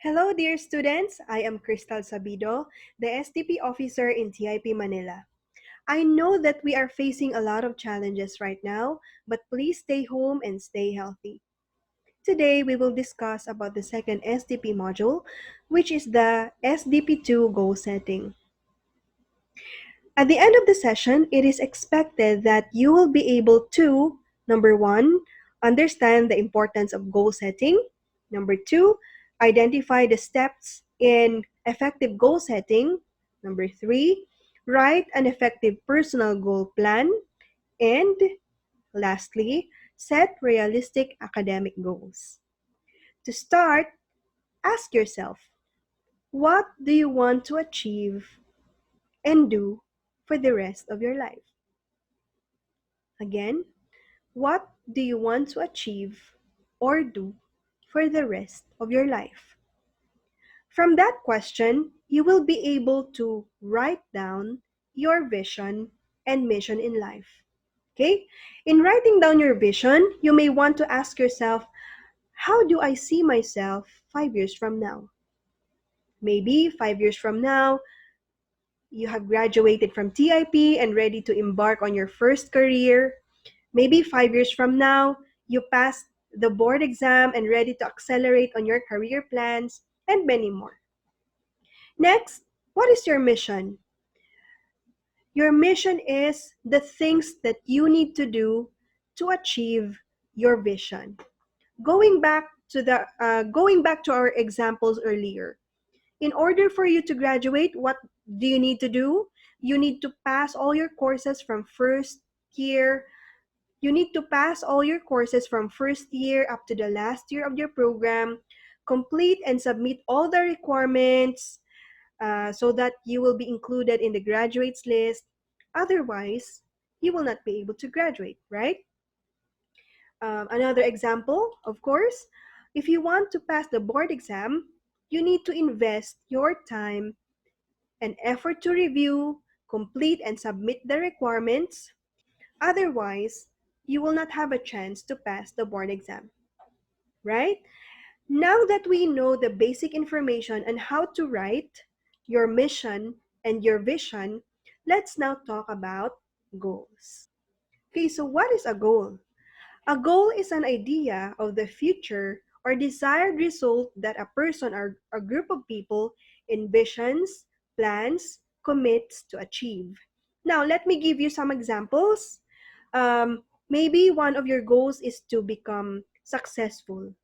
Hello, dear students. I am Crystal Sabido, the SDP officer in TIP Manila. I know that we are facing a lot of challenges right now, but please stay home and stay healthy. Today, we will discuss about the second SDP module, which is the SDP2 goal setting. At the end of the session, it is expected that you will be able to, number one, understand the importance of goal setting. Number two, identify the steps in effective goal setting. Number three, write an effective personal goal plan. And lastly, set realistic academic goals. To start, ask yourself, what do you want to achieve and do for the rest of your life? Again, what do you want to achieve or do for the rest of your life? From that question, you will be able to write down your vision and mission in life. Okay? In writing down your vision, you may want to ask yourself, how do I see myself 5 years from now? Maybe 5 years from now, you have graduated from TIP and ready to embark on your first career. Maybe 5 years from now, you passed the board exam and ready to accelerate on your career plans, and many more. Next, what is your mission? Your mission is the things that you need to do to achieve your vision. Going back to our examples earlier. In order for you to graduate, what do you need to do? You need to pass all your courses from first year. You need to pass all your courses from first year up to the last year of your program, complete and submit all the requirements so that you will be included in the graduates list. Otherwise, you will not be able to graduate, right? Another example, of course, if you want to pass the board exam, you need to invest your time and effort to review, complete, and submit the requirements. Otherwise, you will not have a chance to pass the board exam, right? Now that we know the basic information on how to write your mission and your vision, let's now talk about goals. Okay, so what is a goal? A goal is an idea of the future or desired result that a person or a group of people envisions, plans, commits to achieve. Now, let me give you some examples. Maybe one of your goals is to become successful.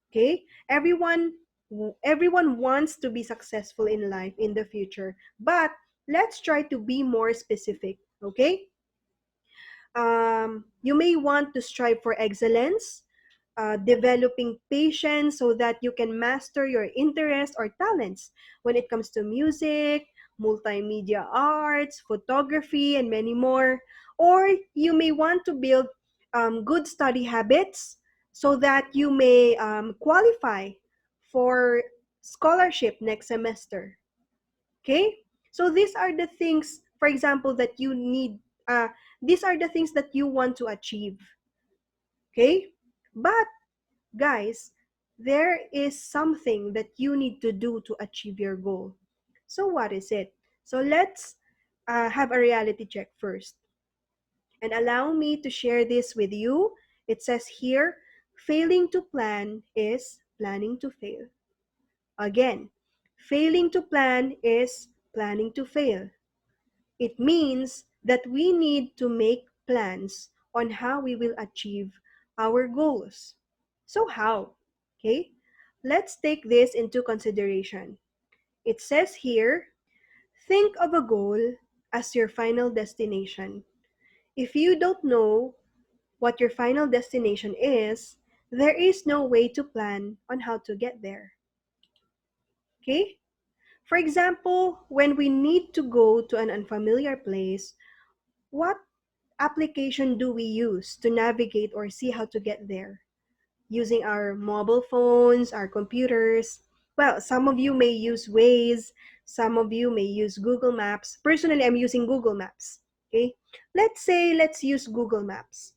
Okay, everyone wants to be successful in life in the future, but let's try to be more specific. Okay, you may want to strive for excellence, developing patience so that you can master your interests or talents when it comes to music, multimedia arts, photography, and many more. Or you may want to build good study habits so that you may qualify for scholarship next semester. Okay? So these are the things, for example, that you need, these are the things that you want to achieve. Okay? But guys, there is something that you need to do to achieve your goal. So what is it? So let's have a reality check first. And allow me to share this with you. It says here, failing to plan is planning to fail. Again, failing to plan is planning to fail. It means that we need to make plans on how we will achieve our goals. So how? Okay, let's take this into consideration. It says here, think of a goal as your final destination. If you don't know what your final destination is, there is no way to plan on how to get there. Okay? For example, when we need to go to an unfamiliar place, what application do we use to navigate or see how to get there? Using our mobile phones, our computers. Well, some of you may use Waze, some of you may use Google Maps. Personally, I'm using Google Maps. Okay? Let's use Google Maps.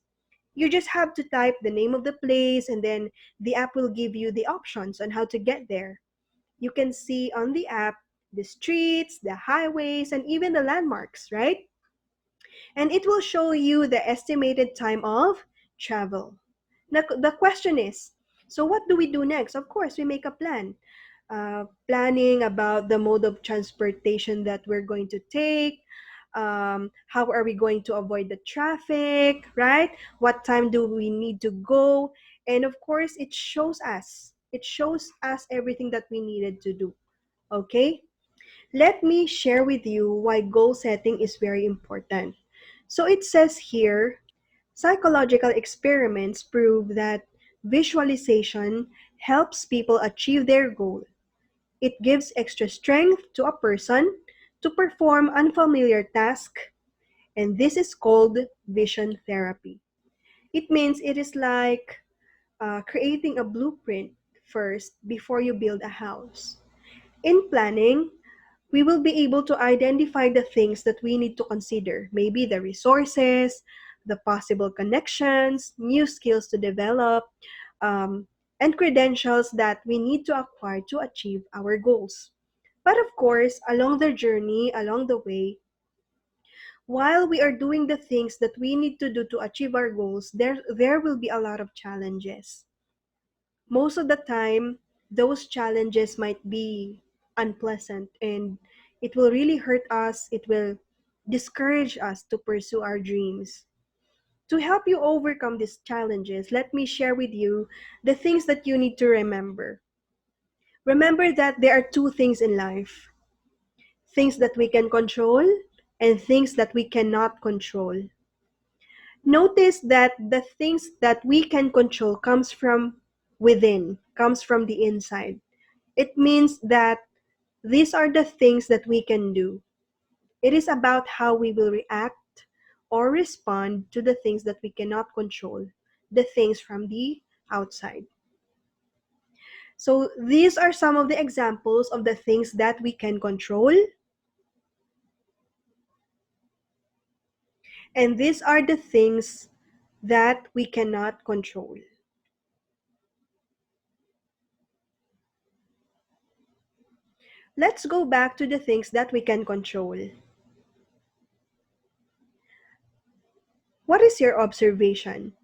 You just have to type the name of the place and then the app will give you the options on how to get there. You can see on the app the streets, the highways, and even the landmarks, right? And it will show you the estimated time of travel. Now, the question is, so what do we do next? Of course, we make a plan. Planning about the mode of transportation that we're going to take. How are we going to avoid the traffic, right? What time do we need to go? And of course, it shows us everything that we needed to do. Okay? Let me share with you why goal setting is very important. So it says here, psychological experiments prove that visualization helps people achieve their goal. It gives extra strength to a person to perform unfamiliar tasks, and this is called vision therapy. It means it is like creating a blueprint first before you build a house. In planning, we will be able to identify the things that we need to consider. Maybe the resources, the possible connections, new skills to develop, um, and credentials that we need to acquire to achieve our goals. But of course, along the journey, along the way, while we are doing the things that we need to do to achieve our goals, there will be a lot of challenges. Most of the time, those challenges might be unpleasant and it will really hurt us. It will discourage us to pursue our dreams. To help you overcome these challenges, let me share with you the things that you need to remember. Remember that there are two things in life: things that we can control and things that we cannot control. Notice that the things that we can control comes from within, comes from the inside. It means that these are the things that we can do. It is about how we will react or respond to the things that we cannot control, the things from the outside. So these are some of the examples of the things that we can control, and these are the things that we cannot control. Let's go back to the things that we can control. What is your observation?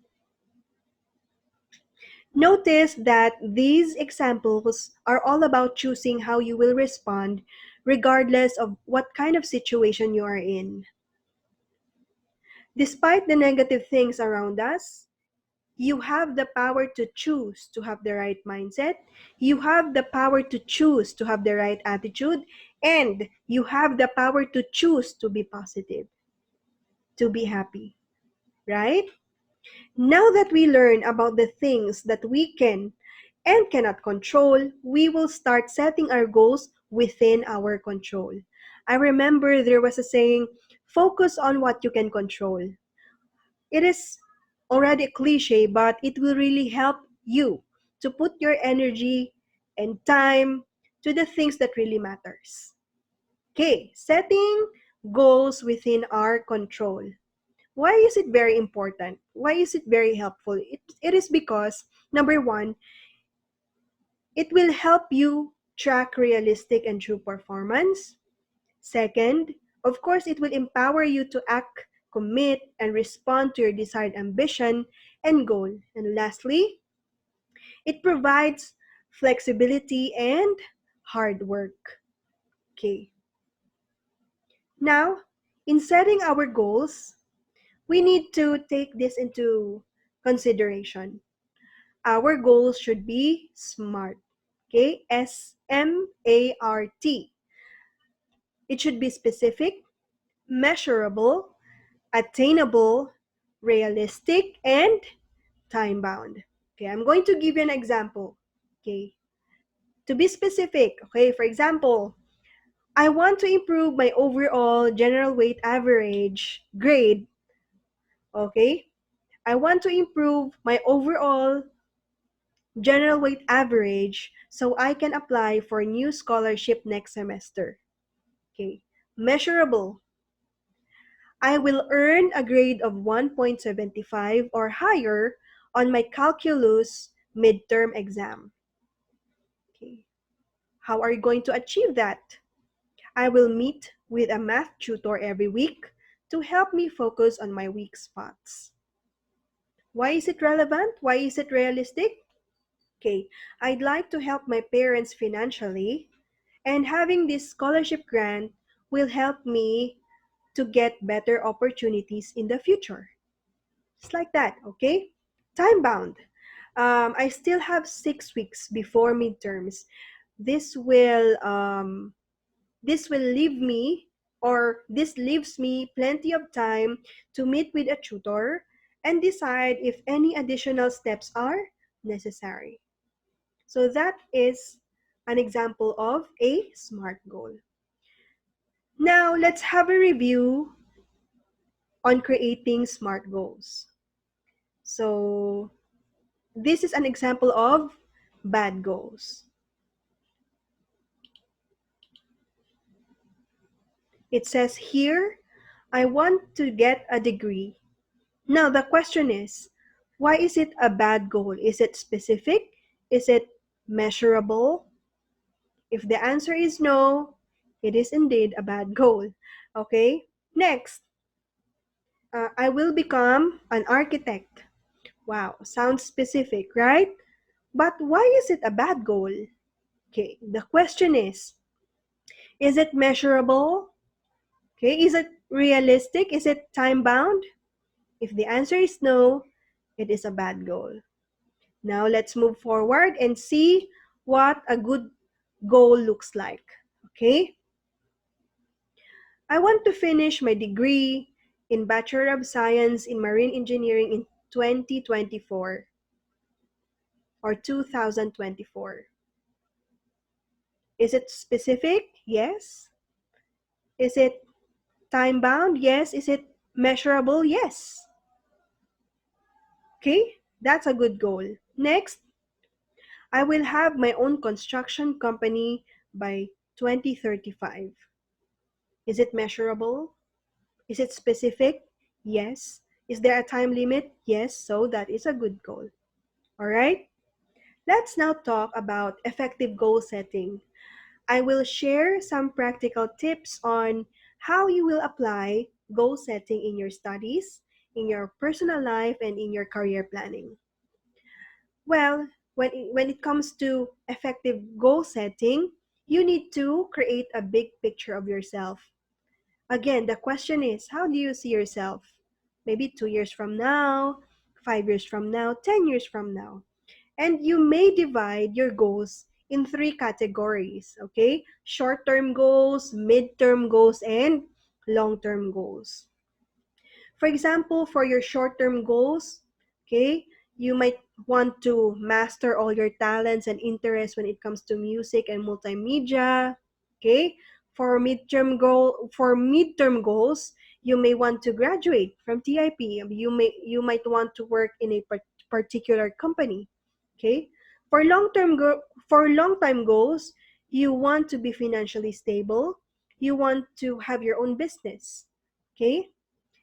Notice that these examples are all about choosing how you will respond regardless of what kind of situation you are in. Despite the negative things around us, you have the power to choose to have the right mindset. You have the power to choose to have the right attitude. And you have the power to choose to be positive, to be happy, right? Now that we learn about the things that we can and cannot control, we will start setting our goals within our control. I remember there was a saying, focus on what you can control. It is already a cliche, but it will really help you to put your energy and time to the things that really matters. Okay, setting goals within our control. Why is it very important? Why is it very helpful? It is because, number one, it will help you track realistic and true performance. Second, of course, it will empower you to act, commit, and respond to your desired ambition and goal. And lastly, it provides flexibility and hard work. Okay. Now, in setting our goals, we need to take this into consideration. Our goals should be SMART. Okay, SMART. It should be specific, measurable, attainable, realistic, and time bound. Okay, I'm going to give you an example. Okay, to be specific, okay, for example, I want to improve my overall general weight average grade. Okay, I want to improve my overall general weight average so I can apply for a new scholarship next semester. Okay. Measurable. I will earn a grade of 1.75 or higher on my calculus midterm exam. Okay. How are you going to achieve that? I will meet with a math tutor every week to help me focus on my weak spots. Why is it relevant? Why is it realistic? Okay, I'd like to help my parents financially, and having this scholarship grant will help me to get better opportunities in the future. It's like that, okay? Time bound. I still have 6 weeks before midterms. This will this will leave me or this leaves me plenty of time to meet with a tutor and decide if any additional steps are necessary. So that is an example of a SMART goal. Now let's have a review on creating SMART goals. So this is an example of bad goals. It says here, I want to get a degree. Now the question is, why is it a bad goal? Is it specific? Is it measurable? If the answer is no, it is indeed a bad goal. Okay? Next, I will become an architect. Wow, sounds specific, right? But why is it a bad goal? Okay, the question is it measurable? Okay, is it realistic? Is it time bound? If the answer is no, it is a bad goal. Now let's move forward and see what a good goal looks like. Okay, I want to finish my degree in Bachelor of Science in Marine Engineering in 2024 or 2024. Is it specific? Yes. Is it time bound? Yes. Is it measurable? Yes. Okay, that's a good goal. Next, I will have my own construction company by 2035. Is it measurable? Is it specific? Yes. Is there a time limit? Yes. So that is a good goal. All right. Let's now talk about effective goal setting. I will share some practical tips on how you will apply goal setting in your studies, in your personal life, and in your career planning. Well, when it comes to effective goal setting, you need to create a big picture of yourself. Again, the question is, how do you see yourself? Maybe 2 years from now, 5 years from now, 10 years from now. And you may divide your goals in three categories, okay? Short-term goals, mid-term goals, and long-term goals. For example, for your short-term goals, okay, you might want to master all your talents and interests when it comes to music and multimedia, okay? For midterm goals, you may want to graduate from TIP. You might want to work in a particular company, okay? For long-term goals, you want to be financially stable. You want to have your own business, okay?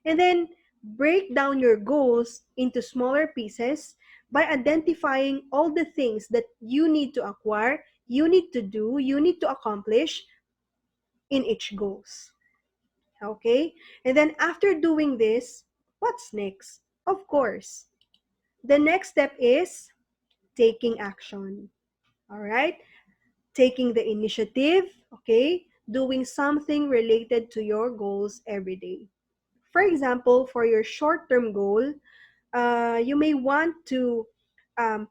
And then break down your goals into smaller pieces by identifying all the things that you need to acquire, you need to do, you need to accomplish in each goals. Okay? And then after doing this, what's next? Of course, the next step is taking action. All right? Taking the initiative, okay? Doing something related to your goals every day. For example, for your short-term goal, you may want to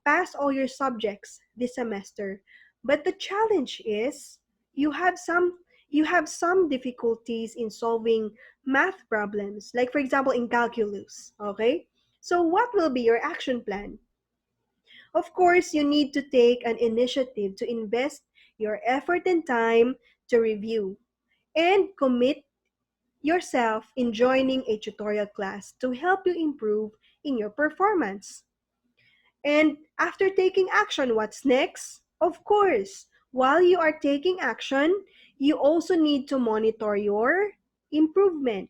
pass all your subjects this semester, but the challenge is you have some you have some difficulties in solving math problems, like for example in calculus. Okay, so what will be your action plan? Of course, you need to take an initiative to invest your effort and time to review and commit yourself in joining a tutorial class to help you improve in your performance. And after taking action, what's next? Of course, while you are taking action, you also need to monitor your improvement.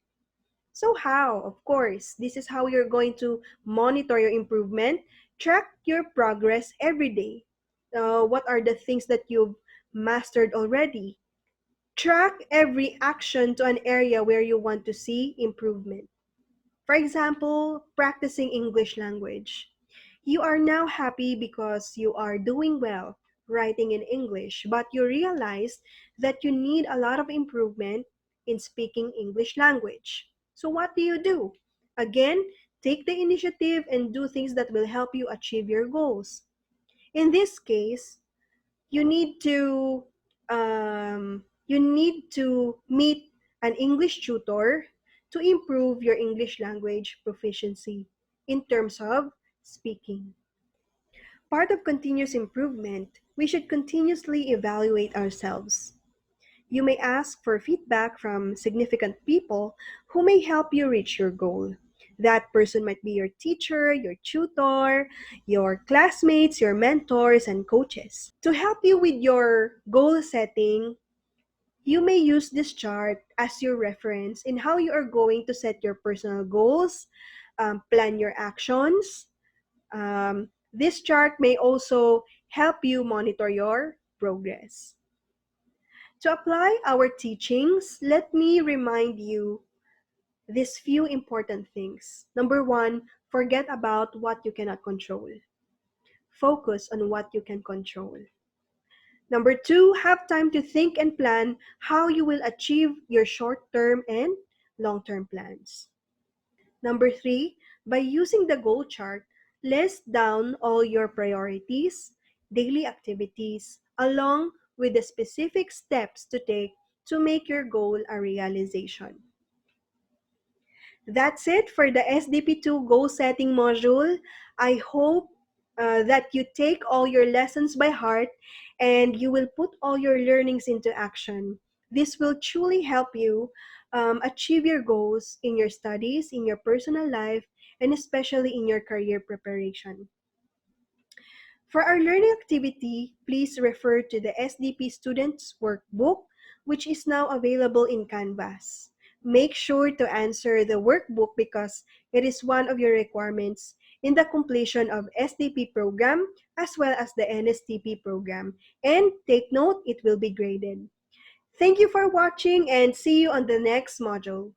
So how? Of course, this is how you're going to monitor your improvement. Track your progress every day. What are the things that you've mastered already. Track every action to an area where you want to see improvement. For example, practicing English language. You are now happy because you are doing well writing in English, but you realize that you need a lot of improvement in speaking English language. So what do you do? Again, take the initiative and do things that will help you achieve your goals. In this case, you need to meet an English tutor to improve your English language proficiency in terms of speaking. Part of continuous improvement, we should continuously evaluate ourselves. You may ask for feedback from significant people who may help you reach your goal. That person might be your teacher, your tutor, your classmates, your mentors, and coaches. To help you with your goal setting, you may use this chart as your reference in how you are going to set your personal goals, plan your actions. This chart may also help you monitor your progress. To apply our teachings, let me remind you these few important things. Number one, forget about what you cannot control. Focus on what you can control. Number two, have time to think and plan how you will achieve your short-term and long-term plans. Number three, by using the goal chart, list down all your priorities, daily activities, along with the specific steps to take to make your goal a realization. That's it for the SDP2 goal setting module. I hope that you take all your lessons by heart and you will put all your learnings into action. This will truly help you achieve your goals in your studies, in your personal life, and especially in your career preparation. For our learning activity, please refer to the SDP Students Workbook, which is now available in Canvas. Make sure to answer the workbook because it is one of your requirements in the completion of SDP program as well as the NSTP program. And take note, it will be graded. Thank you for watching and see you on the next module.